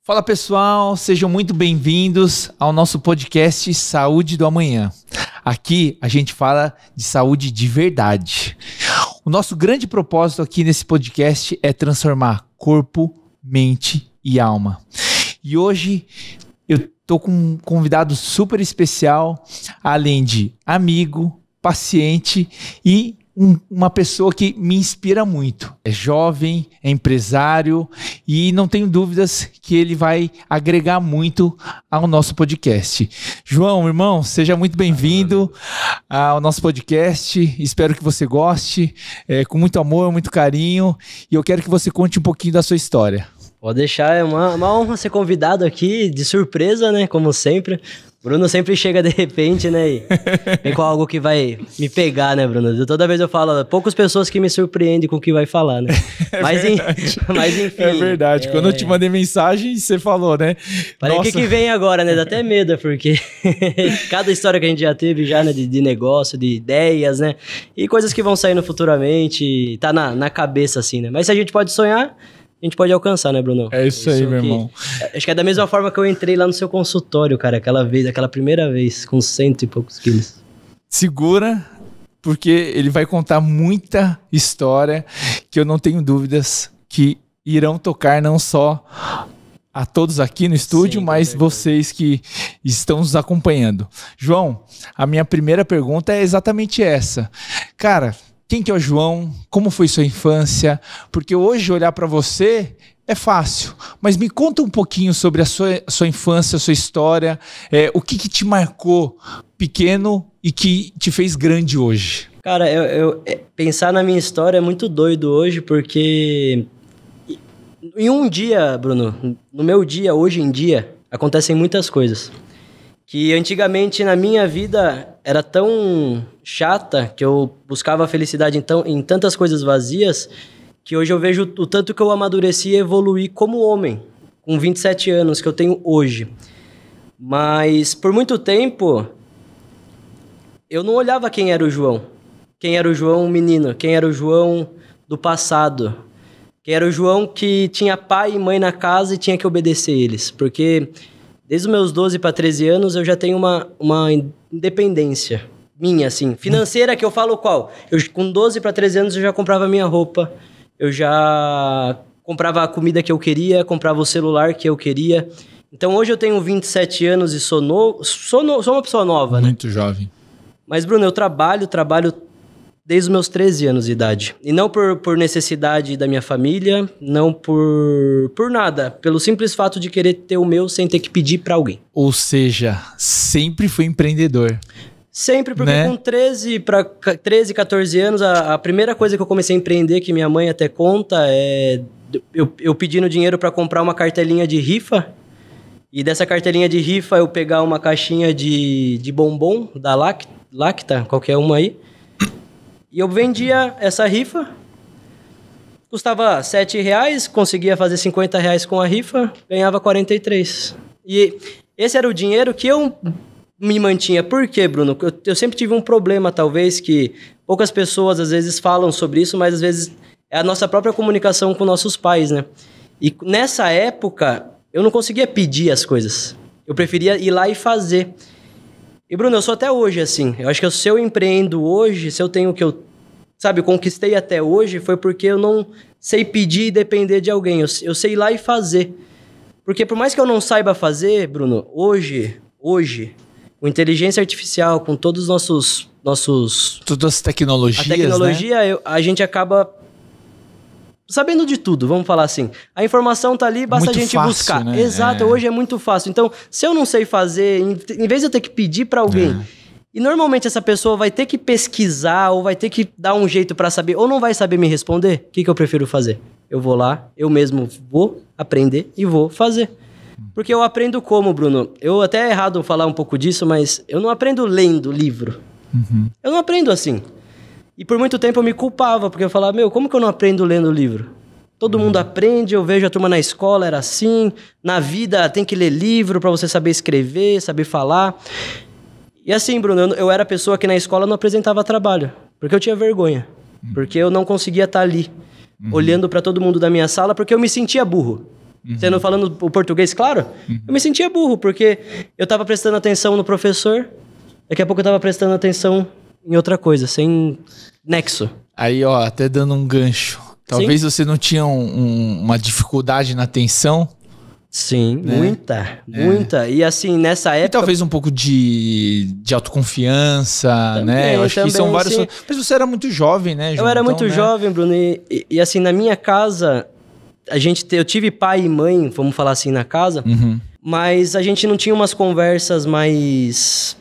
Fala pessoal, sejam muito bem-vindos ao nosso podcast Saúde do Amanhã. Aqui a gente fala de saúde de verdade. O nosso grande propósito aqui nesse podcast é transformar corpo, mente e alma. E hoje eu tô com um convidado super especial, além de amigo, paciente e uma pessoa que me inspira muito. É jovem, é empresário e não tenho dúvidas que ele vai agregar muito ao nosso podcast. João, irmão, seja muito bem-vindo ao nosso podcast. Espero que você goste, com muito amor, muito carinho. E eu quero que você conte um pouquinho da sua história. Pode deixar, é uma honra ser convidado aqui, de surpresa, né? Como sempre. Bruno sempre chega de repente, né? E vem com algo que vai me pegar, né, Bruno? Toda vez eu falo, poucas pessoas que me surpreendem com o que vai falar, né? Mas enfim. É verdade. Quando eu te mandei mensagem, você falou, né? Falei, o que vem agora, né? Dá até medo, porque cada história que a gente já teve já, né? De negócio, de ideias, né? E coisas que vão saindo futuramente, tá na cabeça, assim, né? Mas se a gente pode sonhar, a gente pode alcançar, né, Bruno? É isso aí, meu irmão. Acho que é da mesma forma que eu entrei lá no seu consultório, cara, aquela primeira vez, com 100 e poucos quilos. Segura, porque ele vai contar muita história que eu não tenho dúvidas que irão tocar não só a todos aqui no estúdio, sim, mas vocês que estão nos acompanhando. João, a minha primeira pergunta é exatamente essa. Cara, quem que é o João? Como foi sua infância? Porque hoje olhar para você é fácil, mas me conta um pouquinho sobre a sua infância, a sua história, o que te marcou pequeno e que te fez grande hoje. Cara, pensar na minha história é muito doido hoje, porque em um dia, Bruno, no meu dia, hoje em dia, acontecem muitas coisas. Que antigamente na minha vida era tão chata, que eu buscava felicidade em tantas coisas vazias, que hoje eu vejo o tanto que eu amadureci e evoluí como homem, com 27 anos que eu tenho hoje. Mas por muito tempo, eu não olhava quem era o João. Quem era o João menino, quem era o João do passado. Quem era o João que tinha pai e mãe na casa e tinha que obedecer eles. Porque desde os meus 12 para 13 anos, eu já tenho uma independência minha, assim, financeira, que eu falo qual? Com 12 para 13 anos, eu já comprava minha roupa, eu já comprava a comida que eu queria, comprava o celular que eu queria. Então, hoje eu tenho 27 anos e sou uma pessoa nova, né? Muito jovem. Mas, Bruno, eu trabalho desde os meus 13 anos de idade. E não por necessidade da minha família, não por nada. Pelo simples fato de querer ter o meu sem ter que pedir pra alguém. Ou seja, sempre foi empreendedor. Sempre, porque com 13, 14 anos, a primeira coisa que eu comecei a empreender, que minha mãe até conta, é eu pedindo dinheiro pra comprar uma cartelinha de rifa. E dessa cartelinha de rifa, eu pegar uma caixinha de bombom da Lacta, qualquer uma aí. E eu vendia essa rifa, custava R$7, conseguia fazer R$50 com a rifa, ganhava 43. E esse era o dinheiro que eu me mantinha. Por quê, Bruno? Eu sempre tive um problema, talvez, que poucas pessoas às vezes falam sobre isso, mas às vezes é a nossa própria comunicação com nossos pais, né? E nessa época, eu não conseguia pedir as coisas. Eu preferia ir lá e fazer. E, Bruno, eu sou até hoje assim. Eu acho que se eu empreendo hoje, se eu tenho o que eu, conquistei até hoje, foi porque eu não sei pedir e depender de alguém. Eu sei ir lá e fazer. Porque por mais que eu não saiba fazer, Bruno, hoje, com inteligência artificial, com todos os nossos... Todas as tecnologias, a tecnologia, né? A gente acaba sabendo de tudo, vamos falar assim. A informação tá ali, basta muito a gente fácil, buscar. Né? Exato, hoje é muito fácil. Então, se eu não sei fazer, em vez de eu ter que pedir para alguém, e normalmente essa pessoa vai ter que pesquisar, ou vai ter que dar um jeito para saber, ou não vai saber me responder, o que eu prefiro fazer? Eu vou lá, eu mesmo vou aprender e vou fazer. Porque eu aprendo como, Bruno? Eu até é errado falar um pouco disso, mas eu não aprendo lendo livro. Eu não aprendo assim. E por muito tempo eu me culpava, porque eu falava, como que eu não aprendo lendo livro? Todo mundo aprende, eu vejo a turma na escola, era assim. Na vida tem que ler livro para você saber escrever, saber falar. E assim, Bruno, eu era a pessoa que na escola não apresentava trabalho, porque eu tinha vergonha. Porque eu não conseguia estar ali, olhando para todo mundo da minha sala, porque eu me sentia burro. Você não falando o português, claro, eu me sentia burro, porque eu tava prestando atenção no professor, daqui a pouco eu tava prestando atenção em outra coisa, sem nexo. Aí, ó, até dando um gancho. Talvez você não tinha uma dificuldade na atenção. Sim, né? Muita. E assim, nessa época... E talvez um pouco de autoconfiança, também, né? Eu acho que são vários... Sim. Mas você era muito jovem, né, João? Eu era muito jovem, Bruno. E assim, na minha casa, eu tive pai e mãe, vamos falar assim, na casa. Mas a gente não tinha umas conversas mais...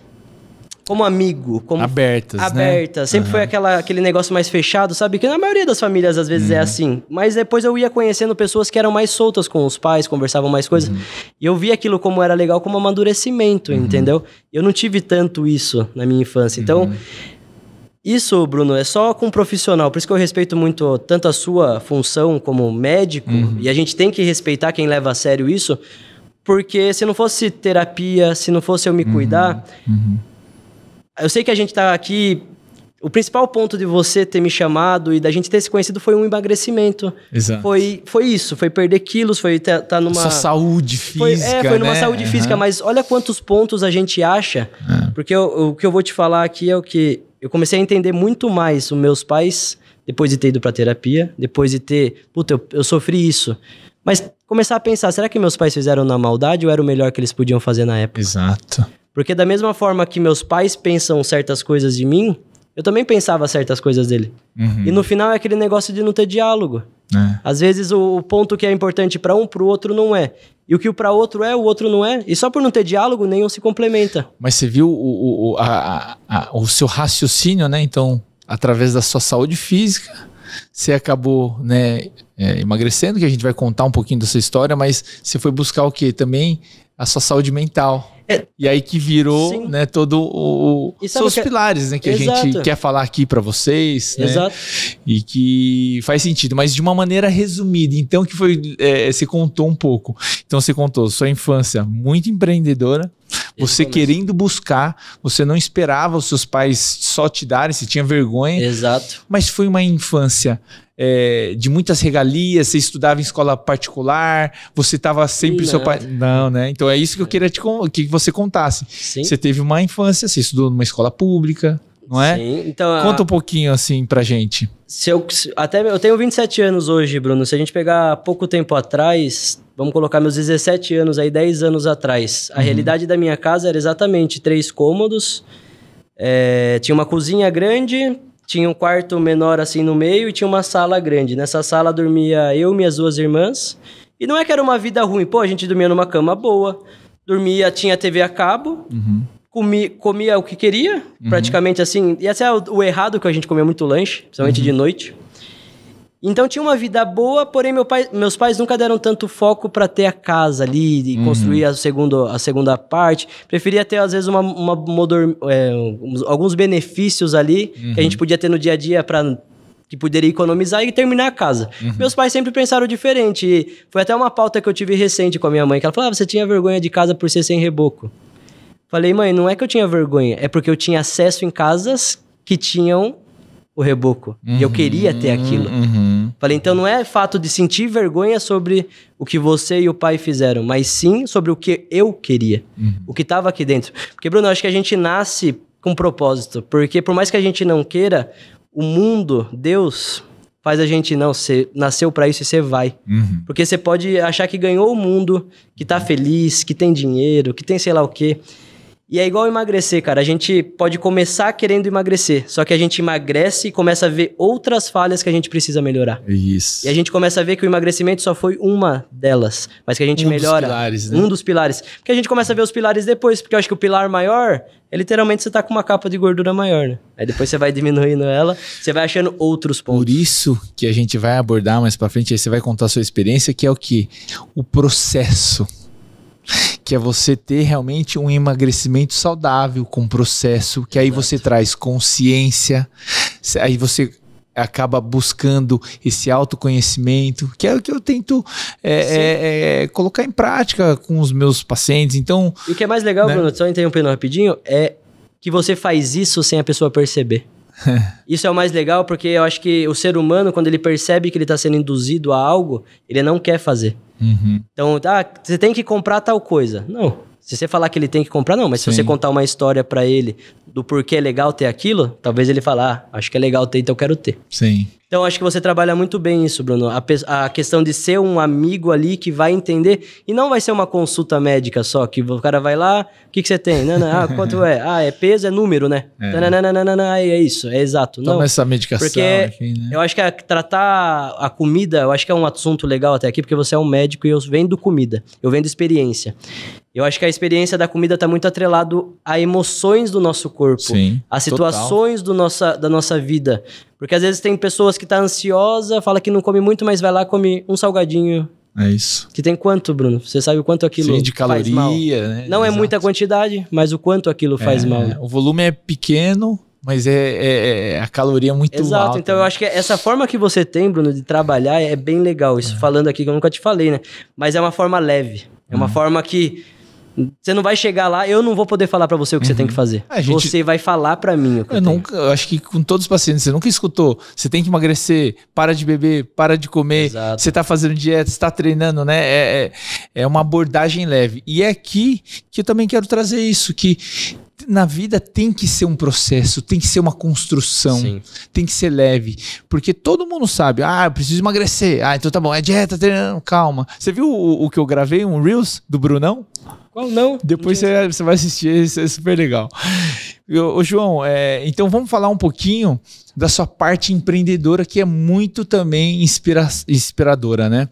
como amigo. Como abertas, né? Sempre foi aquele negócio mais fechado, sabe? Que na maioria das famílias, às vezes, é assim. Mas depois eu ia conhecendo pessoas que eram mais soltas com os pais, conversavam mais coisas. E eu vi aquilo como era legal, como amadurecimento, entendeu? Eu não tive tanto isso na minha infância. Então, isso, Bruno, é só com um profissional. Por isso que eu respeito muito tanto a sua função como médico. E a gente tem que respeitar quem leva a sério isso. Porque se não fosse terapia, se não fosse eu me cuidar... Eu sei que a gente tá aqui... O principal ponto de você ter me chamado e da gente ter se conhecido foi um emagrecimento. Exato. Foi isso, foi perder quilos, foi tá numa... Sua saúde física, foi numa saúde física, mas olha quantos pontos a gente acha. Porque o que eu vou te falar aqui é o que... Eu comecei a entender muito mais os meus pais, depois de ter ido pra terapia, depois de ter... Puta, eu sofri isso. Mas começar a pensar, será que meus pais fizeram na maldade ou era o melhor que eles podiam fazer na época? Exato. Porque da mesma forma que meus pais pensam certas coisas de mim, eu também pensava certas coisas dele. E no final é aquele negócio de não ter diálogo. Às vezes o ponto que é importante para um, pro outro não é. E o que para outro é, o outro não é. E só por não ter diálogo, nenhum se complementa. Mas você viu o seu raciocínio, né? Então, através da sua saúde física, você acabou, né, emagrecendo, que a gente vai contar um pouquinho dessa história, mas você foi buscar o quê? Também a sua saúde mental. E aí que virou, né, todo seus pilares, né, que a gente quer falar aqui para vocês, né? Exato. E que faz sentido, mas de uma maneira resumida. Então, que foi, você contou um pouco. Então, você contou sua infância muito empreendedora, você querendo buscar, você não esperava os seus pais só te darem, você tinha vergonha. Exato. Mas foi uma infância de muitas regalias, você estudava em escola particular, você estava sempre seu pai... Não, né? Então é isso que eu queria que você contasse. Sim. Você teve uma infância, você estudou numa escola pública, não é? Sim. Então, conta um pouquinho assim pra gente. Eu tenho 27 anos hoje, Bruno. Se a gente pegar pouco tempo atrás, vamos colocar meus 17 anos aí, 10 anos atrás. A realidade da minha casa era exatamente 3 cômodos, tinha uma cozinha grande, tinha um quarto menor assim no meio e tinha uma sala grande. Nessa sala dormia eu e minhas 2 irmãs. E não é que era uma vida ruim. Pô, a gente dormia numa cama boa, tinha TV a cabo, comia o que queria, praticamente assim. E esse é o errado, que a gente comia muito lanche, principalmente de noite. Então tinha uma vida boa, porém meus pais nunca deram tanto foco para ter a casa ali e construir a segunda parte. Preferia ter, às vezes, alguns benefícios ali que a gente podia ter no dia a dia que poderia economizar e terminar a casa. Meus pais sempre pensaram diferente. E foi até uma pauta que eu tive recente com a minha mãe, que ela falava, você tinha vergonha de casa por ser sem reboco. Falei, mãe, não é que eu tinha vergonha, é porque eu tinha acesso em casas que tinham o reboco. E eu queria ter aquilo. Falei, então não é fato de sentir vergonha sobre o que você e o pai fizeram, mas sim sobre o que eu queria. O que estava aqui dentro. Porque, Bruno, eu acho que a gente nasce com propósito. Porque por mais que a gente não queira, o mundo, Deus, faz a gente não, você nasceu pra isso e você vai. Porque você pode achar que ganhou o mundo, que tá feliz, que tem dinheiro, que tem sei lá o quê. E é igual emagrecer, cara. A gente pode começar querendo emagrecer, só que a gente emagrece e começa a ver outras falhas que a gente precisa melhorar. Isso. E a gente começa a ver que o emagrecimento só foi uma delas, mas que a gente melhora. Dos pilares, né? Um dos pilares. Porque a gente começa a ver os pilares depois, porque eu acho que o pilar maior é literalmente você tá com uma capa de gordura maior, né? Aí depois você vai diminuindo ela, você vai achando outros pontos. Por isso que a gente vai abordar mais pra frente, aí você vai contar a sua experiência, que é o quê? O processo. Que é você ter realmente um emagrecimento saudável com processo, que aí você traz consciência, aí você acaba buscando esse autoconhecimento, que é o que eu tento colocar em prática com os meus pacientes. Então, e o que é mais legal, né, Bruno, só interrompendo rapidinho, é que você faz isso sem a pessoa perceber. Isso é o mais legal, porque eu acho que o ser humano, quando ele percebe que ele está sendo induzido a algo, ele não quer fazer. Então, você tem que comprar tal coisa. Não. Se você falar que ele tem que comprar, não. Mas se você contar uma história pra ele do porquê é legal ter aquilo, talvez ele fale, acho que é legal ter, então eu quero ter. Sim. Então, acho que você trabalha muito bem isso, Bruno. A questão de ser um amigo ali que vai entender. E não vai ser uma consulta médica só, que o cara vai lá, o que você tem? Quanto é? É peso, é número, né? É isso, é exato. Toma não, essa medicação porque aqui, né? Eu acho que tratar a comida, eu acho que é um assunto legal até aqui, porque você é um médico e eu vendo comida, eu vendo experiência. Eu acho que a experiência da comida está muito atrelado a emoções do nosso corpo, Sim, a situações da nossa vida. Porque às vezes tem pessoas que estão ansiosa, fala que não come muito, mas vai lá e come um salgadinho. É isso. Que tem quanto, Bruno? Você sabe o quanto aquilo de faz mal? né? Não é muita quantidade, mas o quanto aquilo faz mal. O volume é pequeno, mas a caloria é muito alta. Exato, então eu acho que essa forma que você tem, Bruno, de trabalhar é bem legal. Isso falando aqui que eu nunca te falei, né? Mas é uma forma leve. É uma forma que você não vai chegar lá, eu não vou poder falar pra você o que você tem que fazer. Você vai falar pra mim o que eu acho que com todos os pacientes, você nunca escutou, você tem que emagrecer, para de beber, para de comer, você tá fazendo dieta, você tá treinando, né? É uma abordagem leve. E é aqui que eu também quero trazer isso, que na vida tem que ser um processo, tem que ser uma construção, tem que ser leve, porque todo mundo sabe, eu preciso emagrecer, então tá bom, é dieta, treinando, calma. Você viu o que eu gravei, um Reels do Brunão? Qual não? Depois você vai assistir, isso é super legal. Ô João, então vamos falar um pouquinho da sua parte empreendedora, que é muito também inspiradora, né?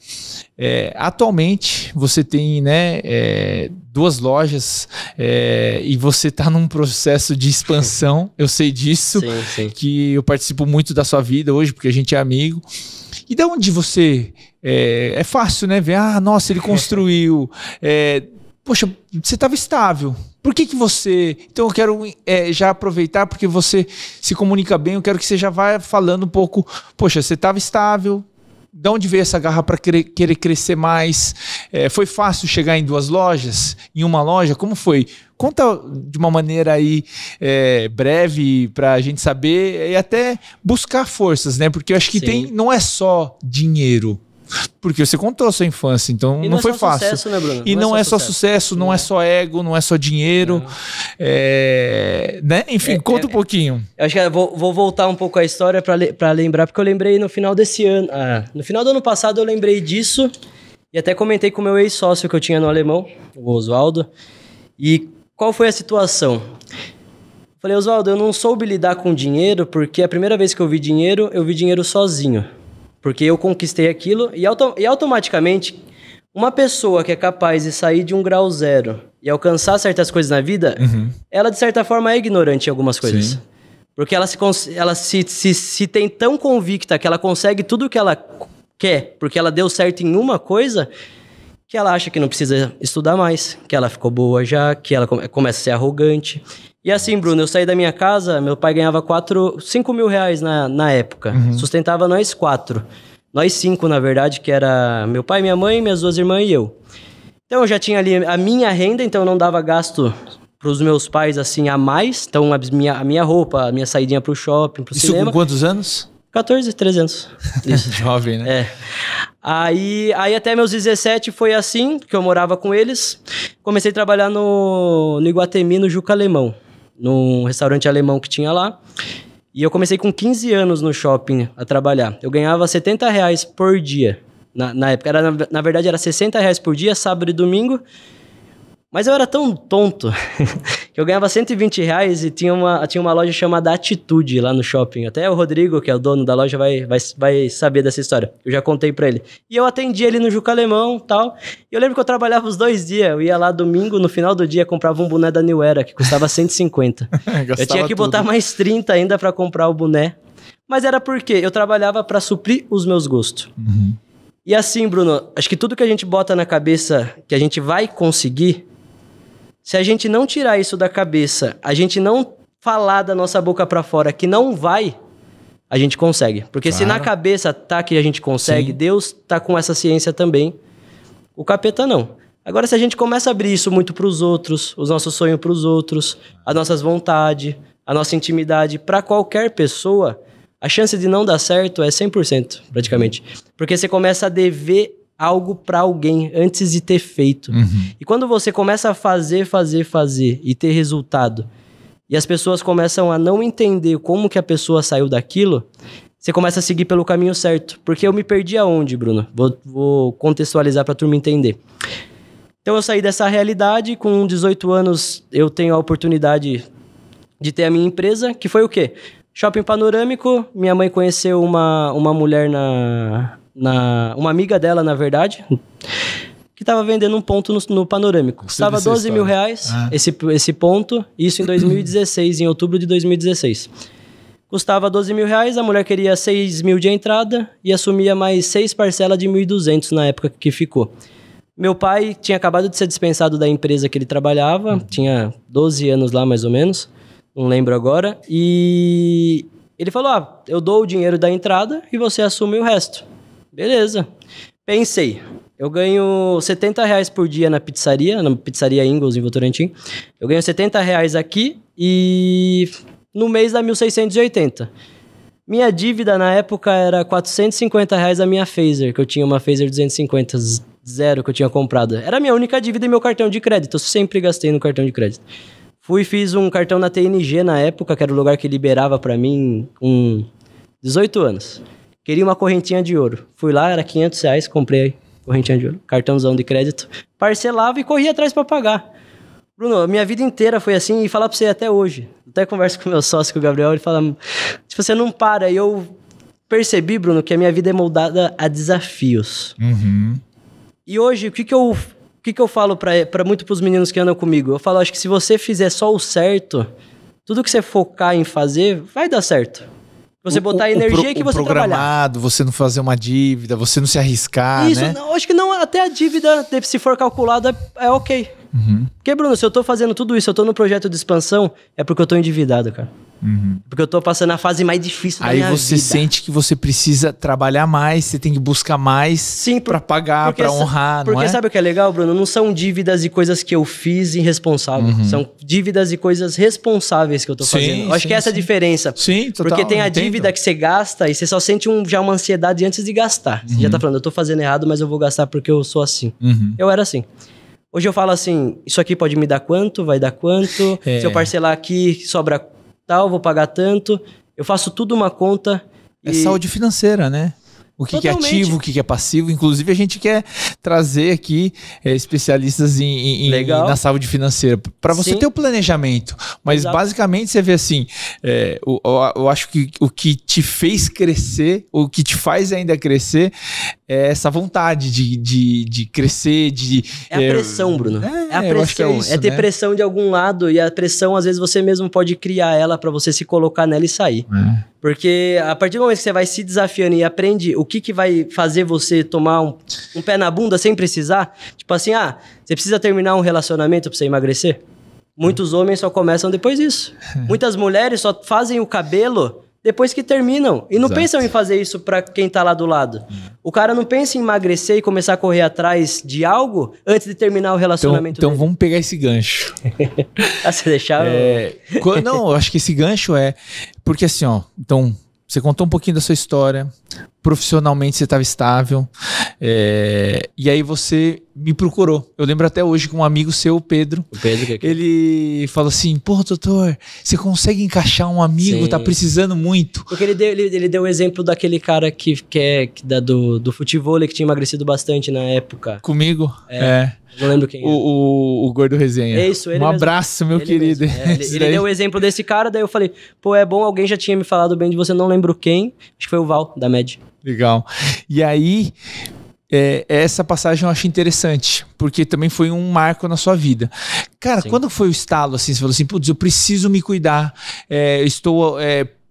Atualmente você tem, né, 2 lojas e você está num processo de expansão, eu sei disso, sim. Que eu participo muito da sua vida hoje, porque a gente é amigo. E da onde você... É fácil, né? Ver, nossa, ele construiu... Poxa, você estava estável. Por que você... Então eu quero já aproveitar, porque você se comunica bem, eu quero que você já vá falando um pouco. Poxa, você estava estável. De onde veio essa garra para querer crescer mais? Foi fácil chegar em 2 lojas? Em uma loja? Como foi? Conta de uma maneira aí breve para a gente saber e até buscar forças, né? Porque eu acho que não é só dinheiro. Porque você contou a sua infância, então não foi fácil. Sucesso, né, Bruno? E não é só sucesso, não é só ego, não é só dinheiro. Né? Enfim, conta um pouquinho. Eu acho que vou voltar um pouco a história para lembrar, porque eu lembrei no final desse ano. No final do ano passado eu lembrei disso e até comentei com o meu ex-sócio que eu tinha no Alemão, o Oswaldo. E qual foi a situação? Falei, Oswaldo, eu não soube lidar com dinheiro, porque a primeira vez que eu vi dinheiro sozinho. Porque eu conquistei aquilo e automaticamente uma pessoa que é capaz de sair de um grau zero e alcançar certas coisas na vida, ela de certa forma é ignorante em algumas coisas. Sim. Porque ela se tem tão convicta que ela consegue tudo o que ela quer, porque ela deu certo em uma coisa, que ela acha que não precisa estudar mais, que ela ficou boa já, que ela começa a ser arrogante. E assim, Bruno, eu saí da minha casa, meu pai ganhava 5 mil reais na época. Sustentava nós 4. Nós 5, na verdade, que era meu pai, minha mãe, minhas 2 irmãs e eu. Então eu já tinha ali a minha renda, então eu não dava gasto pros meus pais assim a mais. Então a minha roupa, a minha saidinha pro shopping, pro cinema. Isso com quantos anos? 14, 13 anos. Isso. Jovem, né? Aí até meus 17 foi assim, que eu morava com eles. Comecei a trabalhar no Iguatemi, no Juca Alemão. Num restaurante alemão que tinha lá. E eu comecei com 15 anos no shopping a trabalhar. Eu ganhava 70 reais por dia. Na época, na verdade era 60 reais por dia, sábado e domingo. Mas eu era tão tonto que eu ganhava 120 reais e tinha uma loja chamada Atitude lá no shopping. Até o Rodrigo, que é o dono da loja, vai saber dessa história. Eu já contei pra ele. E eu atendi ele no Juca Alemão e tal. E eu lembro que eu trabalhava os 2 dias. Eu ia lá domingo, no final do dia, comprava um boné da New Era, que custava 150. Eu tinha que botar mais 30 ainda pra comprar o boné. Mas era porque eu trabalhava pra suprir os meus gostos. E assim, Bruno, acho que tudo que a gente bota na cabeça que a gente vai conseguir... Se a gente não tirar isso da cabeça, a gente não falar da nossa boca pra fora que não vai, a gente consegue. Porque se na cabeça tá que a gente consegue, Deus tá com essa ciência também. O capeta não. Agora, se a gente começa a abrir isso muito pros outros, os nossos sonhos pros outros, as nossas vontades, a nossa intimidade, pra qualquer pessoa, a chance de não dar certo é 100%, praticamente. Porque você começa a dever algo para alguém antes de ter feito. E quando você começa a fazer e ter resultado, e as pessoas começam a não entender como que a pessoa saiu daquilo, você começa a seguir pelo caminho certo. Porque eu me perdi aonde, Bruno? Vou contextualizar para a turma entender. Então eu saí dessa realidade, com 18 anos eu tenho a oportunidade de ter a minha empresa, que foi o quê? Shopping panorâmico, minha mãe conheceu uma mulher uma amiga dela, na verdade, que estava vendendo um ponto no panorâmico. Custava 12 mil reais esse ponto, isso em 2016, em outubro de 2016. Custava 12 mil reais, a mulher queria 6 mil de entrada e assumia mais 6 parcelas de 1.200 na época que ficou. Meu pai tinha acabado de ser dispensado da empresa que ele trabalhava, tinha 12 anos lá mais ou menos, não lembro agora, e ele falou, eu dou o dinheiro da entrada e você assume o resto. Beleza. Pensei, eu ganho 70 reais por dia na pizzaria Ingles, em Votorantim, eu ganho 70 reais aqui e no mês dá 1.680. Minha dívida na época era 450 reais a minha Phaser, que eu tinha uma Phaser 250 zero que eu tinha comprado. Era a minha única dívida e meu cartão de crédito. Eu sempre gastei no cartão de crédito. Fiz um cartão na TNG na época, que era o lugar que liberava pra mim com 18 anos. Queria uma correntinha de ouro. Fui lá, era 500 reais, comprei correntinha de ouro, cartãozão de crédito, parcelava e corria atrás pra pagar. Bruno, minha vida inteira foi assim, e falar pra você até hoje. Até converso com o meu sócio, com o Gabriel, ele fala, tipo, você não para. E eu percebi, Bruno, que a minha vida é moldada a desafios. E hoje, o que eu falo muito pros meninos que andam comigo? Eu falo, acho que se você fizer só o certo, tudo que você focar em fazer, vai dar certo. Você botar a energia que você programado, trabalhar. Você não fazer uma dívida, você não se arriscar, isso, né? Não, acho que não, até a dívida, se for calculada, é ok. Porque, Bruno, se eu tô fazendo tudo isso, eu tô no projeto de expansão, é porque eu tô endividado, cara. Porque eu tô passando a fase mais difícil da minha vida. Aí você sente que você precisa trabalhar mais, você tem que buscar mais pra pagar, pra honrar, não é? Porque sabe o que é legal, Bruno? Não são dívidas e coisas que eu fiz irresponsável. São dívidas e coisas responsáveis que eu tô fazendo. Eu acho que essa é a diferença. Sim, total. Porque tem a dívida que você gasta e você só sente já uma ansiedade antes de gastar. Você já tá falando, eu tô fazendo errado, mas eu vou gastar porque eu sou assim. Eu era assim. Hoje eu falo assim, isso aqui pode me dar quanto, vai dar quanto. Se eu parcelar aqui, sobra tal, vou pagar tanto. Eu faço tudo uma conta. É saúde financeira, né? O que é ativo, o que é passivo. Inclusive, a gente quer trazer aqui especialistas na saúde financeira. Para você ter o planejamento. Mas, basicamente, você vê assim, eu acho que o que te fez crescer, o que te faz ainda crescer, é essa vontade de crescer, É a pressão, Bruno. É a pressão. É ter pressão de algum lado. E a pressão, às vezes, você mesmo pode criar ela para você se colocar nela e sair. Porque a partir do momento que você vai se desafiando e aprende o que vai fazer você tomar um pé na bunda sem precisar, tipo assim, você precisa terminar um relacionamento pra você emagrecer? Muitos homens só começam depois disso. Muitas mulheres só fazem o cabelo depois que terminam. E não pensam em fazer isso pra quem tá lá do lado. O cara não pensa em emagrecer e começar a correr atrás de algo antes de terminar o relacionamento então dele. Vamos pegar esse gancho. Você deixar... Não, eu acho que esse gancho porque assim, então... Você contou um pouquinho da sua história, profissionalmente você estava estável, e aí você me procurou. Eu lembro até hoje que um amigo seu, o Pedro, ele falou assim, doutor, você consegue encaixar um amigo, tá precisando muito. Porque ele deu o exemplo daquele cara do futevôlei que tinha emagrecido bastante na época. Comigo? Não lembro quem é. O Gordo Resenha. É isso, ele mesmo. Abraço, meu querido. Ele deu o exemplo desse cara, daí eu falei, é bom, alguém já tinha me falado bem de você, não lembro quem. Acho que foi o Val, da MED. Legal. E aí, essa passagem eu acho interessante, porque também foi um marco na sua vida. Cara, quando foi o estalo, assim, você falou assim, eu preciso me cuidar, estou...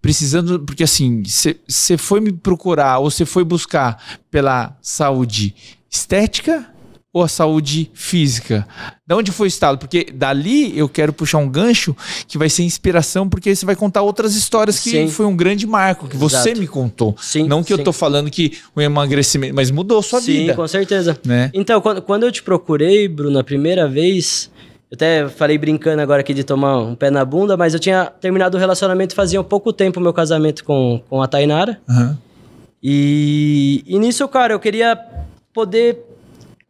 precisando, porque assim, você foi me procurar ou você foi buscar pela saúde estética ou a saúde física? Da onde foi o estalo? Porque dali eu quero puxar um gancho que vai ser inspiração, porque você vai contar outras histórias que foi um grande marco, que você me contou. Não que eu tô falando que o emagrecimento, mas mudou sua vida. Sim, com certeza. Né? Então, quando eu te procurei, Bruno, a primeira vez, eu até falei brincando agora aqui de tomar um pé na bunda, mas eu tinha terminado o relacionamento fazia pouco tempo, o meu casamento com a Tainara. E nisso, cara, eu queria poder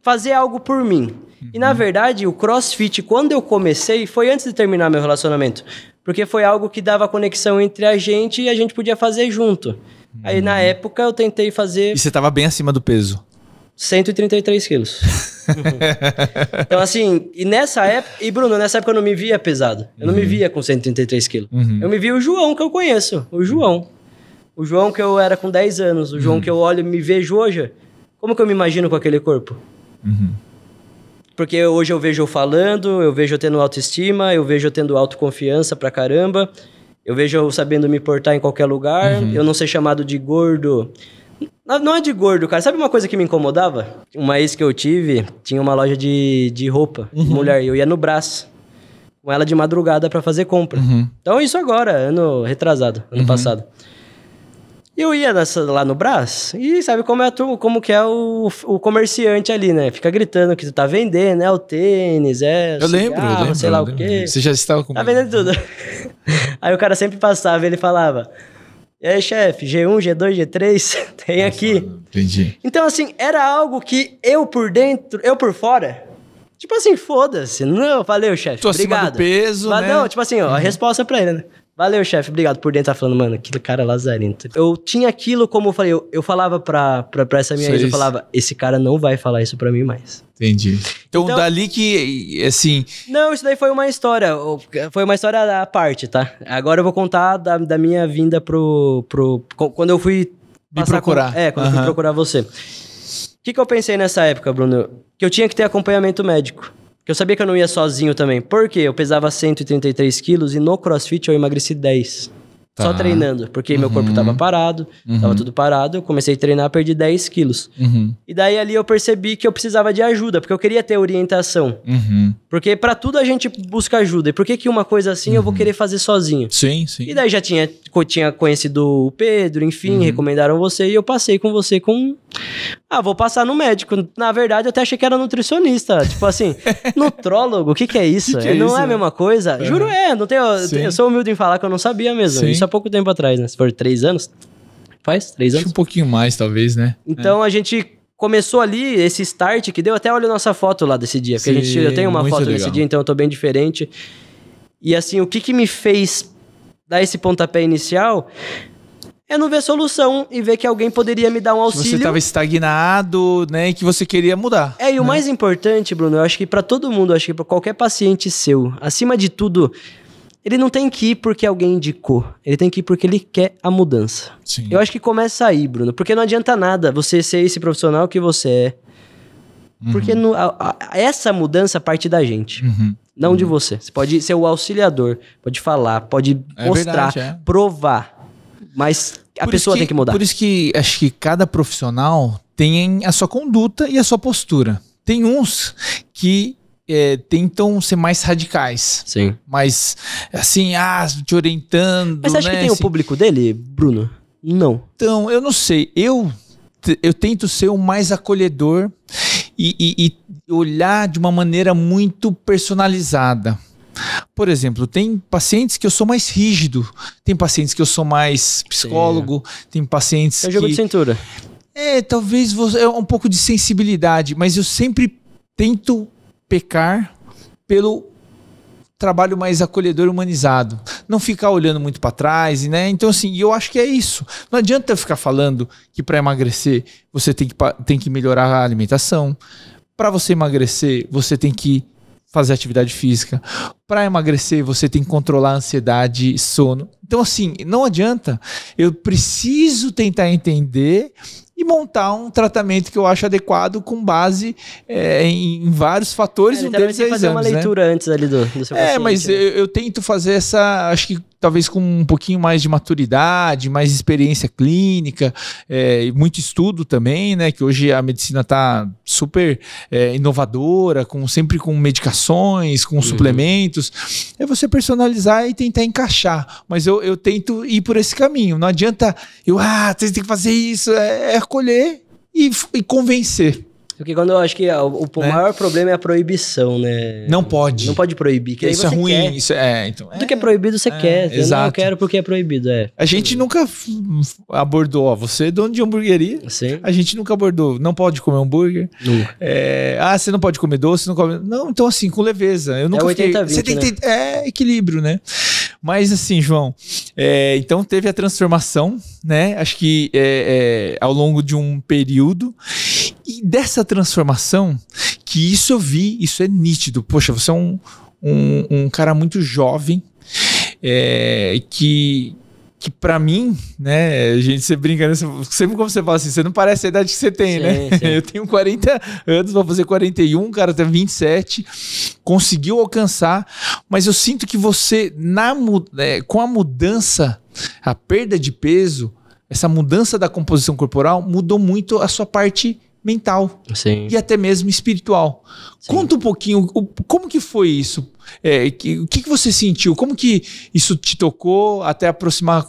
fazer algo por mim. E, na verdade, o CrossFit, quando eu comecei, foi antes de terminar meu relacionamento. Porque foi algo que dava conexão entre a gente e a gente podia fazer junto. Aí, na época, eu tentei fazer... E você tava bem acima do peso? 133 quilos. Então, assim, e nessa época... E, Bruno, nessa época eu não me via pesado. Eu não me via com 133 quilos. Eu me via o João, que eu conheço. O João. O João que eu era com 10 anos. O João que eu olho e me vejo hoje. Como que eu me imagino com aquele corpo? Porque hoje eu vejo eu falando, eu vejo eu tendo autoestima, eu vejo eu tendo autoconfiança pra caramba, eu vejo eu sabendo me portar em qualquer lugar, eu não ser chamado de gordo. Não é de gordo, cara. Sabe uma coisa que me incomodava? Uma ex que eu tive, tinha uma loja de roupa, de mulher, e eu ia no Brás, com ela de madrugada pra fazer compra. Então isso agora, ano retrasado, ano passado. Eu ia lá no Brás e sabe como que é o comerciante ali, né? Fica gritando que tu tá vendendo, o tênis, eu lembro, sei lá o quê. Você já estava comigo. Tá vendendo tudo. Aí o cara sempre passava e ele falava, e aí, chefe, G1, G2, G3, tem aqui. Entendi. Então, assim, era algo que eu por dentro, eu por fora, tipo assim, foda-se. Não, valeu, chefe, obrigado. Acima do peso, né? Não, tipo assim, ó, a resposta pra ele, né? Valeu, chefe, obrigado. Por dentro tá falando, mano, aquele cara lazarento. Eu tinha aquilo, como eu falei, eu falava pra essa minha ex, eu falava, esse cara não vai falar isso pra mim mais. Entendi. Então dali que, assim... Não, isso daí foi uma história à parte, tá? Agora eu vou contar da minha vinda quando eu fui... Me procurar. Quando eu fui procurar você. O que eu pensei nessa época, Bruno? Que eu tinha que ter acompanhamento médico. Porque eu sabia que eu não ia sozinho também. Por quê? Eu pesava 133 quilos e no CrossFit eu emagreci 10. Tá. Só treinando. Porque meu corpo tava parado, tava tudo parado. Eu comecei a treinar, perdi 10 quilos. E daí ali eu percebi que eu precisava de ajuda, porque eu queria ter orientação. Porque pra tudo a gente busca ajuda. E por que uma coisa assim eu vou querer fazer sozinho? Sim, sim. E daí já tinha conhecido o Pedro, enfim, recomendaram você. E eu passei com você com... vou passar no médico. Na verdade, eu até achei que era nutricionista. Tipo assim, nutrólogo, o que é isso? Não é a mesma coisa? Juro, não tenho... Eu sou humilde em falar que eu não sabia mesmo. Sim. Isso há pouco tempo atrás, né? Se for 3 anos. Faz 3 anos? Acho um pouquinho mais, talvez, né? Então, a gente começou ali, esse start que deu. Até olha a nossa foto lá desse dia. Porque eu tenho uma foto desse dia, então eu tô bem diferente. E assim, o que me fez dar esse pontapé inicial... é não ver solução e ver que alguém poderia me dar um auxílio. Você estava estagnado, né? E que você queria mudar. E o mais importante, Bruno, eu acho que para todo mundo, eu acho que para qualquer paciente seu, acima de tudo, ele não tem que ir porque alguém indicou. Ele tem que ir porque ele quer a mudança. Sim. Eu acho que começa aí, Bruno. Porque não adianta nada você ser esse profissional que você é. Porque essa mudança parte da gente. Não de você. Você pode ser o auxiliador, pode falar, pode mostrar, verdade, provar. Mas a pessoa tem que mudar. Por isso que acho que cada profissional tem a sua conduta e a sua postura. Tem uns que tentam ser mais radicais. Sim. Mas, assim, te orientando. Mas você acha que tem assim, o público dele, Bruno? Não. Então, eu não sei. Eu tento ser o mais acolhedor e olhar de uma maneira muito personalizada. Por exemplo, tem pacientes que eu sou mais rígido, tem pacientes que eu sou mais psicólogo, tem pacientes que... É jogo de cintura. Talvez é um pouco de sensibilidade, mas eu sempre tento pecar pelo trabalho mais acolhedor e humanizado. Não ficar olhando muito para trás, né? Então, assim, eu acho que é isso. Não adianta eu ficar falando que para emagrecer você tem que melhorar a alimentação. Para você emagrecer, você tem que fazer atividade física. Para emagrecer, você tem que controlar a ansiedade e sono. Então, assim, não adianta. Eu preciso tentar entender e montar um tratamento que eu acho adequado com base em vários fatores. Literalmente você fazer uma leitura antes ali do seu paciente. Mas né? eu tento fazer acho que talvez com um pouquinho mais de maturidade, mais experiência clínica, muito estudo também, né? Que hoje a medicina está super inovadora, sempre com medicações, com suplementos. É você personalizar e tentar encaixar. Mas eu tento ir por esse caminho. Não adianta você tem que fazer isso. É acolher e convencer. Porque quando eu acho que o maior problema é a proibição, né? Não pode. Não pode proibir. Que isso é ruim. Quer. Isso então, tudo que é proibido você quer. Exato. Eu não quero porque é proibido. A gente nunca abordou, você é dono de hamburgueria. Sim. A gente nunca abordou. Não pode comer hambúrguer. Nunca. Você não pode comer doce, não come... Não, então assim, com leveza. Eu nunca 80-20, você tem que né? ter equilíbrio, né? Mas assim, João, então teve a transformação, né? Acho que ao longo de um período. E dessa transformação, que isso eu vi, isso é nítido. Poxa, você é um cara muito jovem, que pra mim, né, você brinca, né, sempre como você fala assim, você não parece a idade que você tem, sim, né? Sim. Eu tenho 40 anos, vou fazer 41, o cara tem 27, conseguiu alcançar, mas eu sinto que você, com a mudança, a perda de peso, essa mudança da composição corporal, mudou muito a sua parte mental. Sim. E até mesmo espiritual. Sim. Conta um pouquinho, como que foi isso? O que você sentiu? Como que isso te tocou até aproximar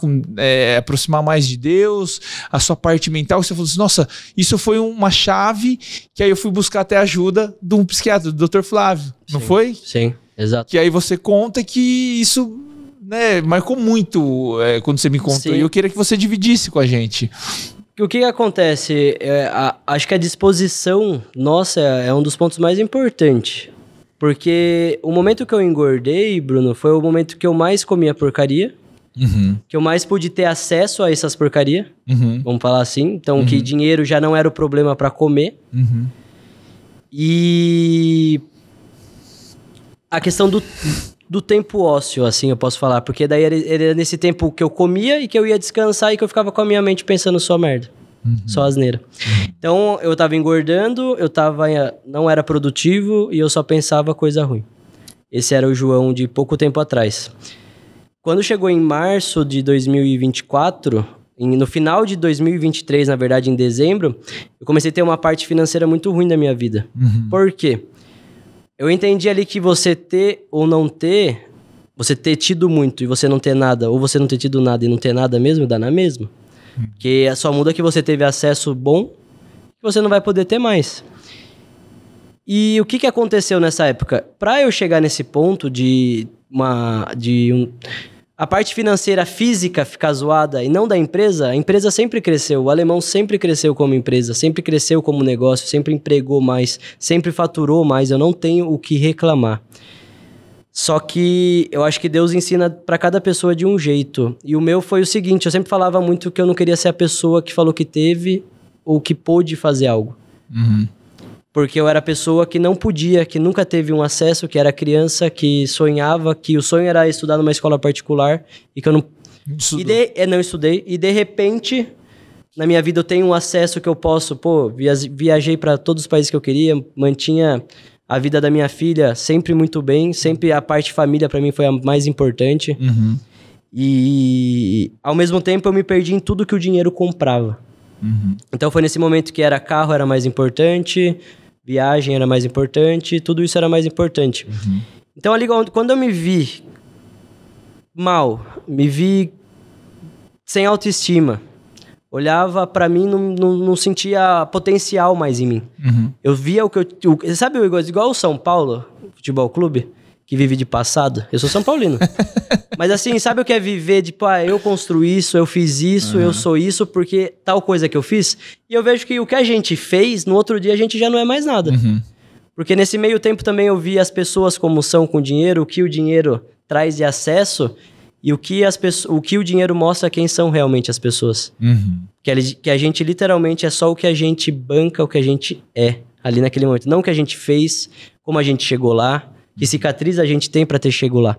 mais de Deus, a sua parte mental? Você falou assim, nossa, isso foi uma chave que aí eu fui buscar até ajuda de um psiquiatra, do Dr. Flávio, não foi? Sim, exato. Que aí você conta que isso, né, marcou muito quando você me contou. Sim. E eu queria que você dividisse com a gente. O que acontece? Acho que a disposição nossa é um dos pontos mais importantes. Porque o momento que eu engordei, Bruno, foi o momento que eu mais comia porcaria. Uhum. Que eu mais pude ter acesso a essas porcarias. Uhum. Vamos falar assim. Então, que dinheiro já não era o problema para comer. Uhum. E a questão do tempo ósseo, assim, eu posso falar. Porque daí era nesse tempo que eu comia e que eu ia descansar e que eu ficava com a minha mente pensando só merda. Só asneira. Então, eu tava engordando, não era produtivo e eu só pensava coisa ruim. Esse era o João de pouco tempo atrás. Quando chegou em março de 2024, no final de 2023, na verdade, em dezembro, eu comecei a ter uma parte financeira muito ruim da minha vida. Uhum. Por quê? Eu entendi ali que você ter ou não ter, você ter tido muito e você não ter nada, ou você não ter tido nada e não ter nada mesmo, dá na mesma. Porque só muda que você teve acesso bom e você não vai poder ter mais. E o que aconteceu nessa época? Para eu chegar nesse ponto a parte financeira física ficar zoada e não da empresa, a empresa sempre cresceu, o alemão sempre cresceu como empresa, sempre cresceu como negócio, sempre empregou mais, sempre faturou mais, eu não tenho o que reclamar. Só que eu acho que Deus ensina para cada pessoa de um jeito. E o meu foi o seguinte, eu sempre falava muito que eu não queria ser a pessoa que falou que teve ou que pôde fazer algo. Uhum. Porque eu era a pessoa que não podia, que nunca teve um acesso, que era criança, que sonhava, que o sonho era estudar numa escola particular e que eu não... não estudei. E de repente, na minha vida eu tenho um acesso que eu posso... viajei para todos os países que eu queria, mantinha a vida da minha filha sempre muito bem, sempre a parte família para mim foi a mais importante. Uhum. E ao mesmo tempo eu me perdi em tudo que o dinheiro comprava. Uhum. Então foi nesse momento que carro era mais importante, viagem era mais importante, tudo isso era mais importante. Uhum. Então ali quando eu me vi mal, me vi sem autoestima, olhava pra mim, não sentia potencial mais em mim. Uhum. Eu via o que eu... Sabe igual o São Paulo, Futebol Clube, que vive de passado? Eu sou São Paulino. Mas assim, sabe o que é viver de, eu construí isso, eu fiz isso, eu sou isso, porque tal coisa que eu fiz? E eu vejo que o que a gente fez, no outro dia a gente já não é mais nada. Uhum. Porque nesse meio tempo também eu vi as pessoas como são com dinheiro, o que o dinheiro traz de acesso... E o que o dinheiro mostra quem são realmente as pessoas. Uhum. Que a gente literalmente é só o que a gente banca, o que a gente é ali naquele momento. Não o que a gente fez, como a gente chegou lá, que cicatriz a gente tem pra ter chegado lá.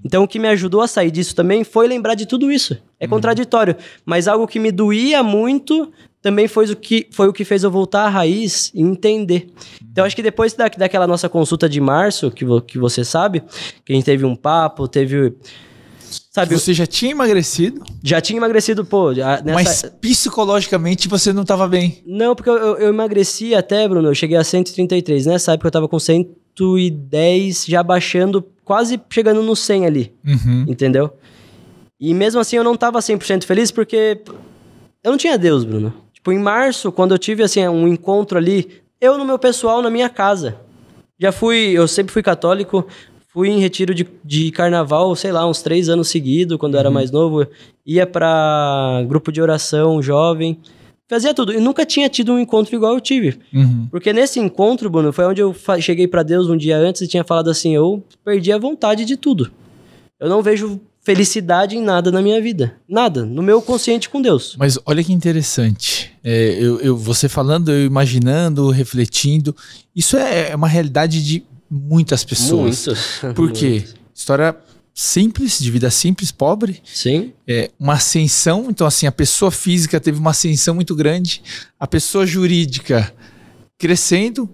Então o que me ajudou a sair disso também foi lembrar de tudo isso. É contraditório, mas algo que me doía muito também foi o que fez eu voltar à raiz e entender. Então acho que depois daquela nossa consulta de março, que você sabe, que a gente teve um papo, Sabe, você já tinha emagrecido? Já tinha emagrecido, Mas psicologicamente você não estava bem? Não, porque eu emagreci até, Bruno, eu cheguei a 133. Nessa época eu tava com 110, já baixando, quase chegando no 100 ali, entendeu? E mesmo assim eu não tava 100% feliz porque eu não tinha Deus, Bruno. Tipo, em março, quando eu tive assim, um encontro ali, Eu, no meu pessoal, na minha casa. Eu sempre fui católico, fui em retiro de carnaval, sei lá, uns 3 anos seguidos, quando eu era mais novo. Ia pra grupo de oração, jovem, fazia tudo. E nunca tinha tido um encontro igual eu tive. Porque nesse encontro, Bruno, foi onde eu cheguei pra Deus um dia antes e tinha falado assim, eu perdi a vontade de tudo. Eu não vejo felicidade em nada na minha vida. Nada. No meu consciente com Deus. Mas olha que interessante. Você falando, eu imaginando, refletindo. Isso é uma realidade de muitas pessoas. Muito. Por quê? História simples, de vida simples, pobre. Sim. Uma ascensão. Então, assim, a pessoa física teve uma ascensão muito grande. A pessoa jurídica crescendo.